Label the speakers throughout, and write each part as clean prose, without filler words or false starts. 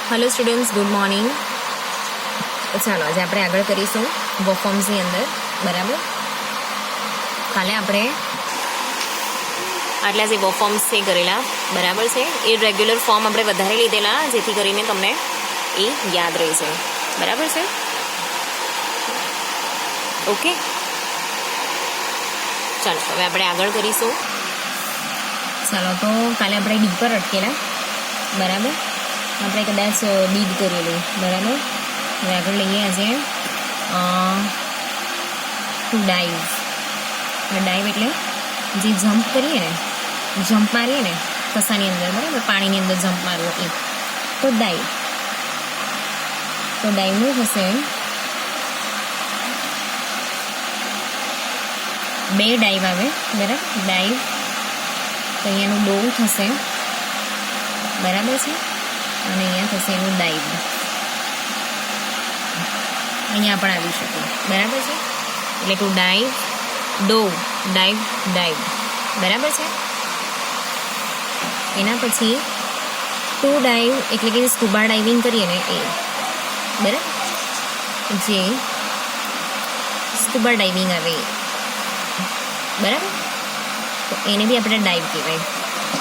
Speaker 1: Hello students, good morning. तो चलो आज આપણે આગળ કરીશું વર્બ ફોર્મ્સની અંદર, બરાબર। કાલે આપણે આટલા જે વર્બ ફોર્મ્સ છે કરેલા, બરાબર છે। એ રેગ્યુલર ફોર્મ આપણે વધારે લીધેલા જેથી કરીને તમને એ યાદ રહી જાય, બરાબર છે। ઓકે, ચાલો હવે આપણે આગળ કરીશું। ચાલો તો કાલે આપણે ડી પર અટકેલા, બરાબર। આપણે કદાચ ડીડ કરેલું, બરાબર। હવે આગળ લઈએ આજે ટુ ડાઈવ। ડાઈવ એટલે જે જમ્પ કરીએ ને, જમ્પ મારીએ ને કસાની અંદર, બરાબર, પાણીની અંદર જમ્પ મારવો એ તો ડાઈવ। તો ડાઈવનું થશે બે ડાઈવ આવે, બરાબર। ડાઈવ તો અહીંયાનું ડો થશે, બરાબર છે, અને અહીંયા થશે એનું ડાઈવ। અહીંયા પણ આવી શકે, બરાબર છે। એટલે ટુ ડાઈવ, ડો, ડાઈવ, ડાઈવ, બરાબર છે। એના પછી ટુ ડાઈવ એટલે કે સ્કૂબા ડાઇવિંગ કરીએ ને એ, બરાબર, જે સ્કૂબા ડાઇવિંગ આવે એ, બરાબર। તો એને બી આપણે ડાઈવ કહેવાય,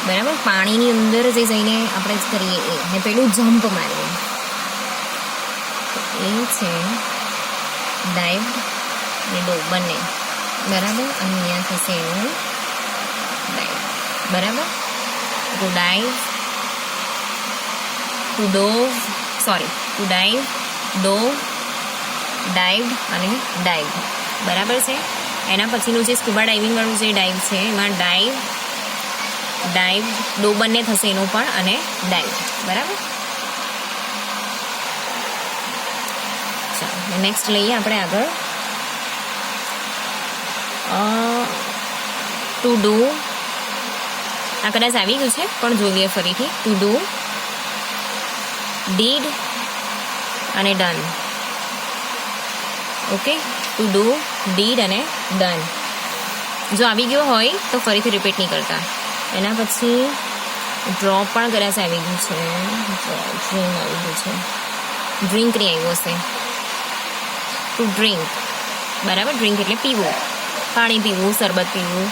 Speaker 1: બરાબર। પાણીની અંદર જે જઈને આપણે કરીએ એ, ને પેલું જમ્પ મારીએ એ છે ડાઈવ ને ડો બંને, બરાબર। અહીંયા થશે એનું ડાઈવ, બરાબર। To dive, to dove, sorry, to dive, ડો, ડાઈવ અને ડાઈવ, બરાબર છે। એના પછીનું જે સ્કૂબા ડાઇવિંગ વાળું જે ડાઈવ છે એમાં ડાઈવ, ડાઈવ, ડો બંને થશે એનું પણ, અને ડાઈવ, બરાબર। ચાલો નેક્સ્ટ લઈએ આપણે આગળ ટુ ડુ। આ કદાચ આવી ગયું છે પણ જોઈએ ફરીથી। ટુ ડુ, ડીડ અને done, okay. To do, did અને ડન। જો આવી ગયો હોય તો ફરીથી રિપીટ નહીં કરતા। એના પછી ડ્રો પણ કદાચ આવી ગયું છે, ડ્રીમ આવી ગયું છે, ડ્રિંક નહીં આવ્યું હશે। ટુ ડ્રિંક, બરાબર, ડ્રિંક એટલે પીવું, પાણી પીવું, શરબત પીવું,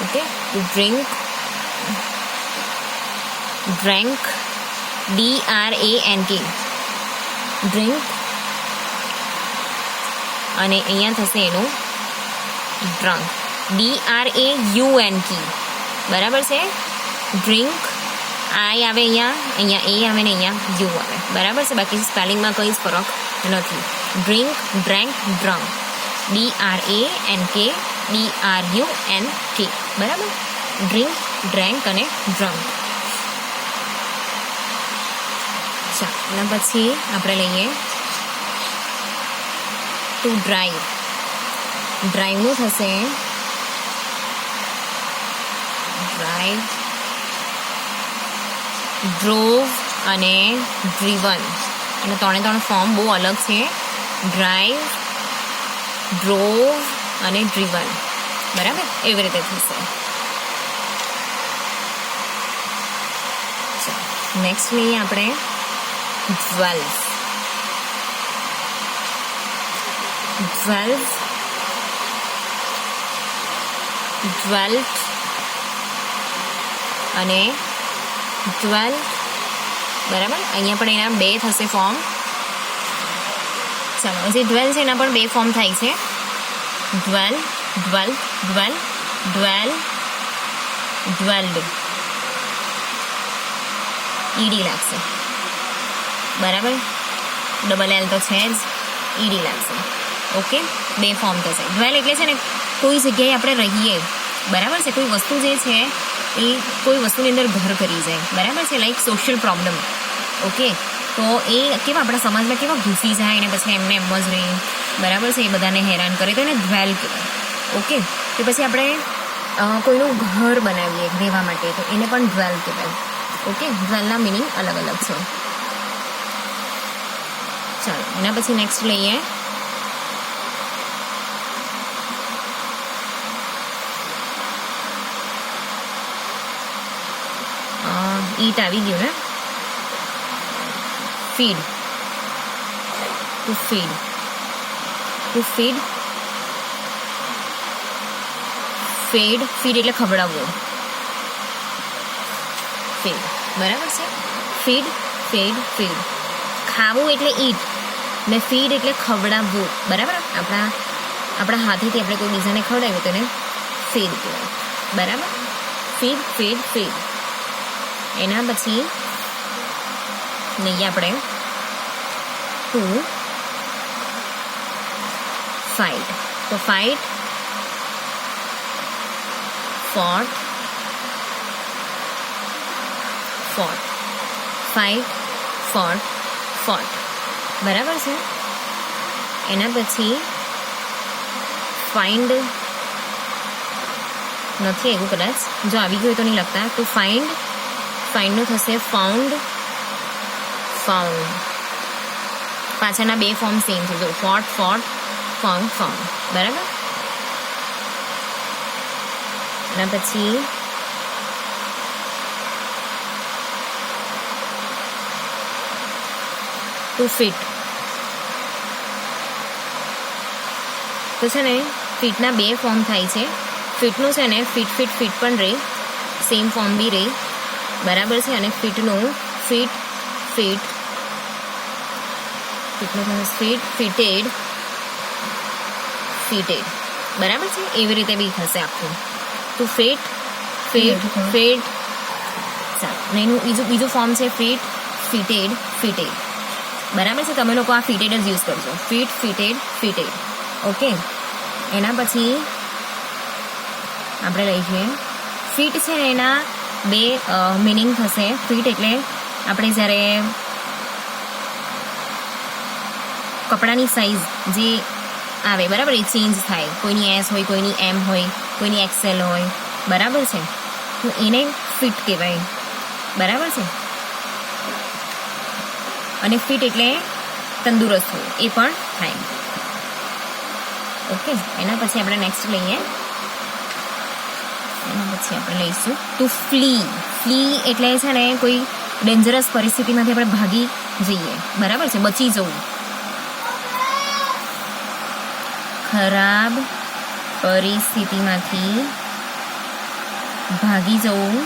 Speaker 1: okay. Two drink, drank, DRANK, drink, અને અહીંયા થશે એનું ડ્રંક, DRAUNK, બરાબર છે। ડ્રિંક આઈ આવે અહીંયા, અહીંયા એ આવે ને અહીંયા યુ આવે, બરાબર છે। બાકી સ્પેલિંગમાં કંઈ જ ફરક નથી। Drink, drank, drunk, DRANK, DRUNK, બરાબર। ડ્રિંક, ડ્રેન્ક અને ડ્રંક। ચાલો એના પછી આપણે લઈએ ટુ ડ્રાઈવ। ડ્રાઈવનું થશે ડ્રાઈવ, ડ્રોવ અને ડ્રીવન। અને ત્રણ ફોર્મ બહુ અલગ છે, ડ્રાઈવ, ડ્રોવ અને ડ્રીવન, બરાબર, એવી રીતે થશે। નેક્સ્ટ લઈએ આપણે ટ્વેલ્વ। ટ્વેલ્વ, ટ્વેલ્થ અને ટ્વેલ્વ, બરાબર। અહીંયા પણ એના બે થશે ફોર્મ। ચાલો જે ટ્વેલ્વ છે એના પણ બે ફોર્મ થાય છે, ડ્વેલ્વ, ડ્વેલ્થ, ડ્વેલ, ડ્વેલ, ડ્વેલ્ડ, ઈડી લાગશે, બરાબર। ડબલ એલ તો છે જ, ઈડી લાગશે, ઓકે। બે ફોર્મ થશે। ડ્વેલ એટલે છે ને કોઈ જગ્યાએ આપણે રહીએ, બરાબર છે, કોઈ વસ્તુ જે છે એ કોઈ વસ્તુની અંદર ઘર કરી જાય, બરાબર છે, લાઈક સોશિયલ પ્રોબ્લેમ, ઓકે। તો એ કેવા આપણા સમાજમાં કેવા ઘૂસી જાય ને પછી એમને એમ જ રહે, બરાબર છે, એ બધાને હેરાન કરે તો એને ડ્વેલ કહેવાય, ઓકે। કે પછી આપણે કોઈનું ઘર બનાવીએ રહેવા માટે તો એને પણ ડ્વેલ કહેવાય, ઓકે। ડ્વેલના મિનિંગ અલગ અલગ છે। ચાલો એના પછી નેક્સ્ટ લઈએ ઈટ આવી ગયું ને, feed, to feed, to feed, fed, feed એટલે ખવડાવવું, ફીડ, બરાબર છે. ફીડ, ફેડ, ફીડ, ખાવું એટલે ઈટ ને ફીડ એટલે ખવડાવવું, બરાબર. આપણા હાથેથી આપણે કોઈ બીજાને ખવડાવીએ તો એને ફીડ કહેવાય, બરાબર. Feed, feed, feed. એના પછી લઈએ આપણે ટુ ફાઇટ. તો ફાઇટ, ફોટ, ફોટ, ફાઇટ, ફોટ, ફોટ, બરાબર છે. એના પછી ફાઇન્ડ નથી એવું કદાચ, જો આવી ગયું તો નહીં લખતા. ટુ ફાઇન્ડ, ફાઇન્ડનું થશે ફાઉન્ડ, ફાઉન્ડ. પાછળના બે ફોર્મ સેમ છે, જો ફોટ, ફોટ, ફાઉન્ડ, ફાઉન્ડ, બરાબર. એના પછી ટુ ફિટ. તો છે ને ફિટના બે ફોર્મ થાય છે. ફિટનું છે ને ફિટ, ફિટ, ફિટ પણ રહે, સેમ ફોર્મ બી રહે, બરાબર છે. અને ફિટનું ફિટ, ફિટ, ફિટનું ફિટ, ફિટેડ, ફિટેડ, બરાબર છે. એવી રીતે બી થશે આખું. To fit, fit, fit. સારું. એનું બીજું ફોર્મ છે ફિટ, ફિટેડ, ફિટેડ, બરાબર છે. તમે લોકો આ ફિટેડ જ યુઝ કરજો. Fit, fitted, fitted, okay. એના પછી આપણે લઈશું ફિટ છે ને એના બે મિનિંગ થશે. ફિટ એટલે આપણે જ્યારે કપડાની સાઇઝ જે આવે, બરાબર, એ ચેન્જ થાય. કોઈની એસ હોય, કોઈની એમ હોય, કોઈની એક્સેલ હોય, બરાબર છે. તો એને ફિટ કહેવાય, બરાબર છે. અને ફિટ એટલે તંદુરસ્ત હોય, એ પણ થાય, ઓકે. એના પછી આપણે નેક્સ્ટ લઈએ, એના પછી આપણે લઈશું ટુ ફ્લી. ફ્લી એટલે છે ને કોઈ ડેન્જરસ પરિસ્થિતિમાંથી આપણે ભાગી જઈએ, બરાબર છે, બચી જવું. ખરાબ પરિસ્થિતિમાંથી ભાગી જવું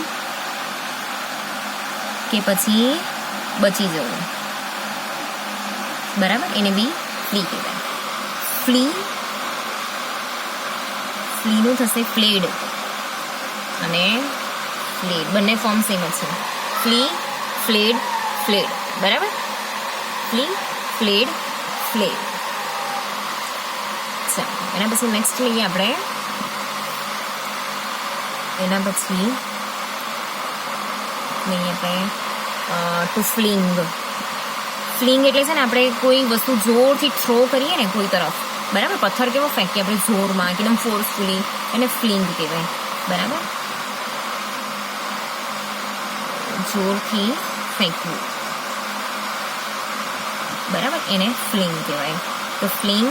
Speaker 1: કે પછી બચી જવું, બરાબર. એને બી ફ્લી કહેવાય. ફ્લી, ફ્લીનું થશે ફ્લેડ અને ફ્લેડ, બંને ફોર્મ સેમ જ છે. ફ્લી, ફ્લેડ, ફ્લેડ, બરાબર. Flea, fled, fled. ચાલો. એના પછી નેક્સ્ટ લઈએ આપણે. એના પછી લઈએ આપણે ટુ ફ્લિંગ. ફ્લિંગ એટલે છે ને આપણે કોઈ વસ્તુ જોરથી થ્રો કરીએ ને કોઈ તરફ, બરાબર. પથ્થર કેવો ફેંકીએ આપણે જોરમાં, એકદમ ફોર્સફુલી, એને ફ્લિંગ કહેવાય, બરાબર. જોરથી ફેંકવું, બરાબર, એને ફ્લિંગ કહેવાય. તો ફ્લિંગ,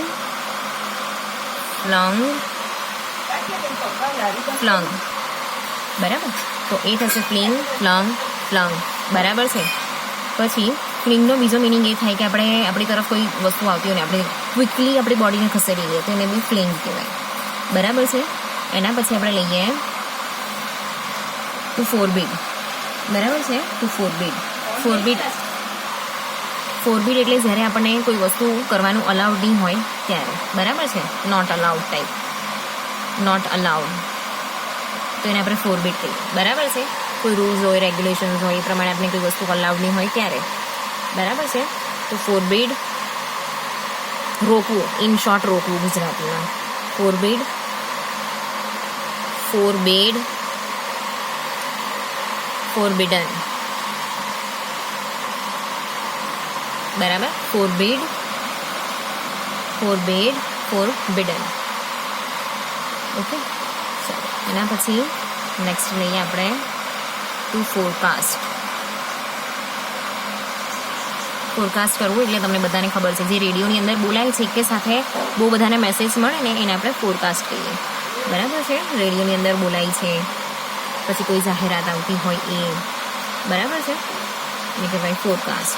Speaker 1: ફ્લંગ, ફ્લંગ, બરાબર. તો એ થશે ફ્લિંગ, ફ્લંગ, ફ્લંગ, બરાબર છે. પછી ફ્લિંગનો બીજો મિનિંગ એ થાય કે આપણે આપણી તરફ કોઈ વસ્તુ આવતી હોય ને આપણે ક્વિકલી આપણી બોડીને ખસેડી લઈએ, તો એને બી ફ્લિંગ કહેવાય, બરાબર છે. એના પછી આપણે લઈએ ટુ ફોરબીડ, બરાબર છે. ટુ ફોરબીડ. ફોરબીડ, ફોરબીડ એટલે જ્યારે આપણને કોઈ વસ્તુ કરવાનું અલાઉડ નહીં હોય ત્યારે, બરાબર છે. Not allowed type, not allowed, તો એને આપણે ફોરબીડ કહીએ, બરાબર છે. કોઈ રૂલ્સ હોય, રેગ્યુલેશન્સ હોય, એ પ્રમાણે આપણે કોઈ વસ્તુ અલાઉડ નહીં હોય ત્યારે, બરાબર છે. તો ફોરબીડ, રોકવું, ઇન શોર્ટ રોકવું ગુજરાતીમાં. ફોરબીડ, ફોરબેડ, ફોરબિડન, બરાબર. ફોરબીડ, ફોરબેડ, ફોરબિડન, ઓકે. એના પછી નેક્સ્ટ લઈએ આપણે ટુ ફોરકાસ્ટ. ફોરકાસ્ટ કરવું એટલે તમને બધાને ખબર છે, જે રેડિયોની અંદર બોલાય છે કે સાથે બહુ બધાને મેસેજ મળે ને એને આપણે ફોરકાસ્ટ કહીએ, બરાબર છે. રેડિયોની અંદર બોલાય છે, પછી કોઈ જાહેરાત આવતી હોય એ, બરાબર છે, એ કહેવાય ફોરકાસ્ટ.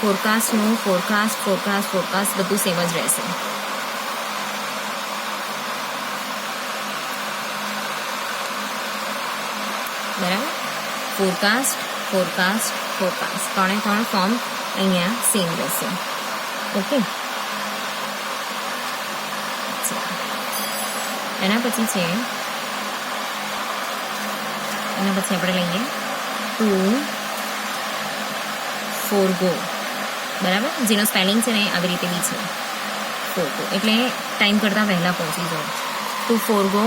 Speaker 1: ફોરકાસ્ટનું ફોરકાસ્ટ બધું સેમ જ રહેશે. બરાબર, ફોરકાસ્ટ ત્રણે ફોર્મ અહીંયા સેમ રહેશે. ઓકે, એના પછી આપણે લઈએ ટુ ફોરગો. બરાબર, જેનો સ્પેલિંગ છે ને આવી રીતે બી છે ફોરગો, એટલે ટાઈમ કરતાં પહેલાં પહોંચી જાઓ. ટુ ફોરગો,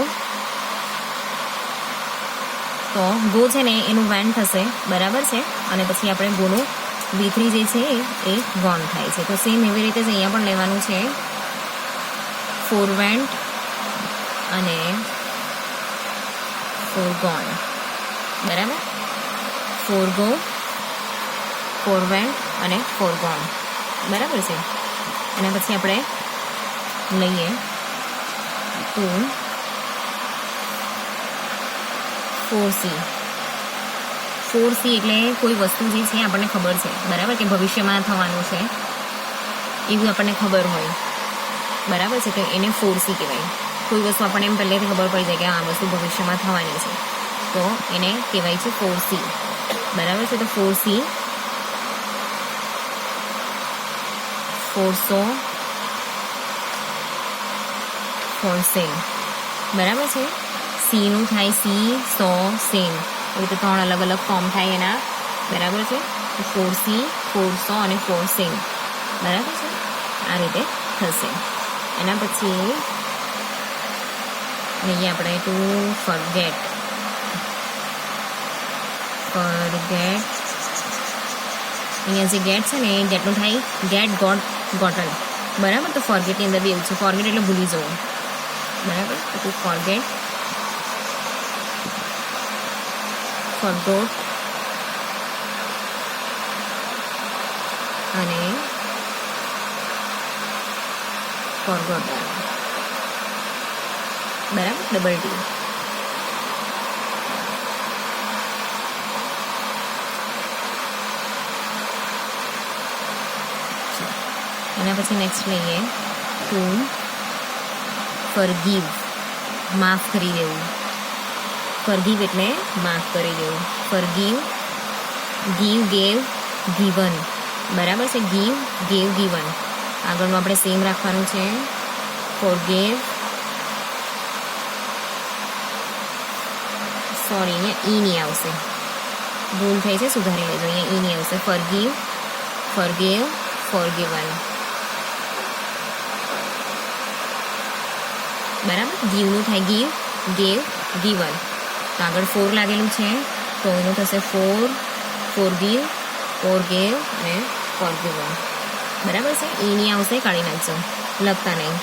Speaker 1: તો ગો છે ને એનું વેન થશે. બરાબર છે, અને પછી આપણે ગોનું V3 જે છે એ ગોન થાય છે. તો સેમ એવી રીતે જ અહીંયા પણ લેવાનું છે, ફોરવેન્ટ અને ફોરગોન. બરાબર, ફોરગો, ફોરવેન્ટ અને ફોરગોન. બરાબર છે, એના પછી આપણે લઈએ ટુ ફોર સી એટલે કોઈ વસ્તુ જે છે આપણને ખબર છે. બરાબર, કે ભવિષ્યમાં થવાનું છે એવું આપણને ખબર હોય. બરાબર છે, તો એને ફોરસી કહેવાય. કોઈ વસ્તુ આપણને એમ પહેલેથી ખબર પડી જાય કે આ વસ્તુ ભવિષ્યમાં થવાની છે, તો એને કહેવાય છે ફોરસી. બરાબર છે, તો ફોરસી, ફોરસો, ફોરસેમ. બરાબર છે, સીનું થાય સી, સો, સેમ. એ રીતે 3 અલગ અલગ ફોર્મ થાય એના. બરાબર છે, ફોરસી, ફોરસો અને ફોરસેમ. બરાબર છે, આ રીતે થશે. એના પછી લઈએ આપણે ટુ ફોરગેટ. અહીંયા જે ગેટ છે ને એ ગેટનું થાય ગેટ, ગોટન. બરાબર, તો ફોરગેટની અંદર બી એવું છે. ફોરગેટ એટલે ભૂલી જવું. બરાબર, ટુ ફોરગેટ, ફોરગોટ અને ફોરગોટન. બરાબર, ડબલ ટી. એના પછી નેક્સ્ટ લઈએ ટુ ફોરગીવ, માફ કરી દેવું. ફોરગીવ એટલે માફ કરી દેવું. Forgive, give, gave, given. બરાબર છે, ગીવ, ગેવ, ગીવન. આગળનું આપણે સેમ રાખવાનું છે. ફોરગેવ, સોરી અહીંયા ઈ નહીં આવશે, ભૂલ થઈ છે, સુધારી લેજો. અહીંયા ઈ નહીં આવશે. ફોરગીવ, ફોરગેવ, ફોરગીવન. બરાબર, ગીવનું થાય ગીવ, ગેવ, ગીવન. તો આગળ ફોર લાગેલું છે, તો એનું થશે ફોરગીવ, ફોરગેવ અને ફોરગીવન. બરાબર છે, એની આવશે, કાઢી નાખજો, લખતા નહીં.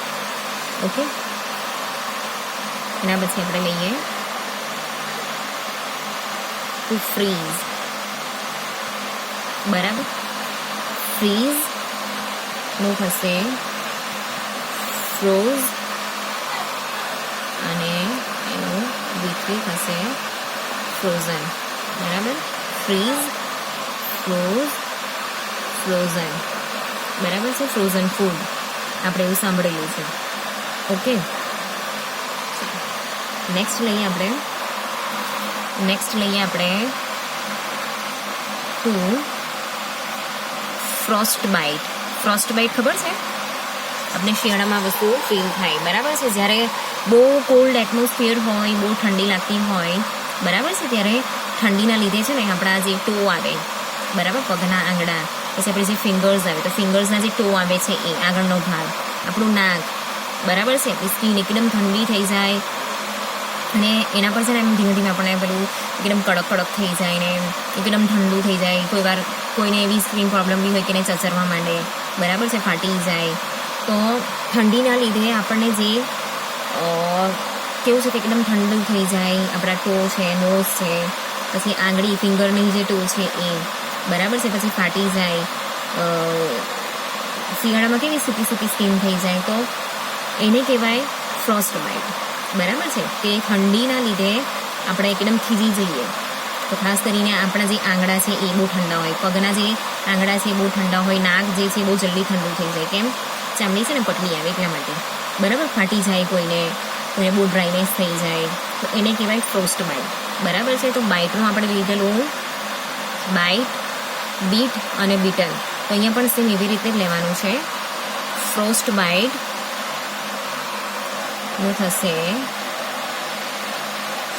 Speaker 1: ઓકે, એના પછી આપણે લઈએ ટુ ફ્રીઝ. બરાબર, ફ્રીઝ નું થશે ફ્રોઝ અને એનું V3 થશે ફ્રોઝન. બરાબર, ફ્રીઝ, ફ્રોઝ, ફ્રોઝન. બરાબર છે, ફ્રોઝન ફૂડ આપણે એવું સાંભળેલું છે. ઓકે, નેક્સ્ટ લઈએ આપણે two frostbite. Frostbite ખબર છે આપણે શિયાળામાં વસ્તુઓ ફીલ થાય. બરાબર છે, જ્યારે બહુ કોલ્ડ એટમોસ્ફિયર હોય, બહુ ઠંડી લાગતી હોય. બરાબર છે, ત્યારે ઠંડીના લીધે છે ને આપણા જે ટો આવે, બરાબર, પગના આંગળા, પછી આપણે જે ફિંગર્સ આવે, તો ફિંગર્સના જે ટો આવે છે એ આગળનો ભાગ, આપણું નાક. બરાબર છે, સ્કિન એકદમ ઠંડી થઈ જાય અને એના પર છે ને એમ ધીમે ધીમે આપણને પેલું એકદમ કડક થઈ જાય ને એકદમ ઠંડુ થઈ જાય. કોઈ વાર કોઈને એવી સ્કિન પ્રોબ્લેમ બી હોય કે એને ચચરવા માંડે. બરાબર છે, ફાટી જાય. તો ઠંડીના લીધે આપણને જે કેવું છે કે એકદમ ઠંડુ થઈ જાય. આપણા ટો છે, નોઝ છે, પછી આંગળી, ફિંગરની જે ટો છે એ. બરાબર છે, પછી ફાટી જાય. શિયાળામાં કેવી સૂકી સ્કિન થઈ જાય, તો એને કહેવાય ફ્રોસ્ટ બાઇટ. બરાબર છે, કે ઠંડીના લીધે આપણે એકદમ ખીજી જઈએ. તો ખાસ કરીને આપણા જે આંગળા છે એ બહુ ઠંડા હોય, પગના જે આંગળા છે એ બહુ ઠંડા હોય, નાક જે છે એ બહુ જલ્દી ઠંડુ થઈ જાય. કેમ? ચામડી છે ને પટલી આવે એટલા માટે. બરાબર? ફાટી જાય કોઈને બહુ ડ્રાયનેસ થઈ જાય તો એને કહેવાય ફ્રોસ્ટ બાઇટ. બરાબર છે? તો બાઇટનું આપણે લીધેલું બાઇટ, બીટ અને બીટન. તો અહીંયા પણ સેમ એવી રીતે જ લેવાનું છે. ફ્રોસ્ટ બાઇટનું થશે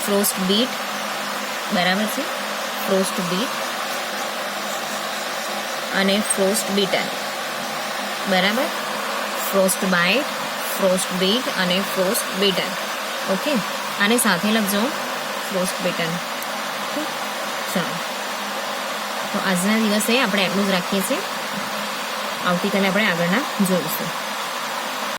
Speaker 1: ફ્રોસ્ટ બીટ. બરાબર છે? ફ્રોસ્ટ બીટ અને ફ્રોસ્ટ બીટન. બરાબર? ફ્રોસ્ટ બાઇટ, ફ્રોસ્ટ બીટ અને ફ્રોસ્ટ બીટન. ઓકે, આને સાથે લખજો, ફ્રોસ્ટ બીટન. ચાલો, તો આજના દિવસે આપણે એટલું જ રાખીએ છીએ. આવતીકાલે આપણે આગળના જોઈશું.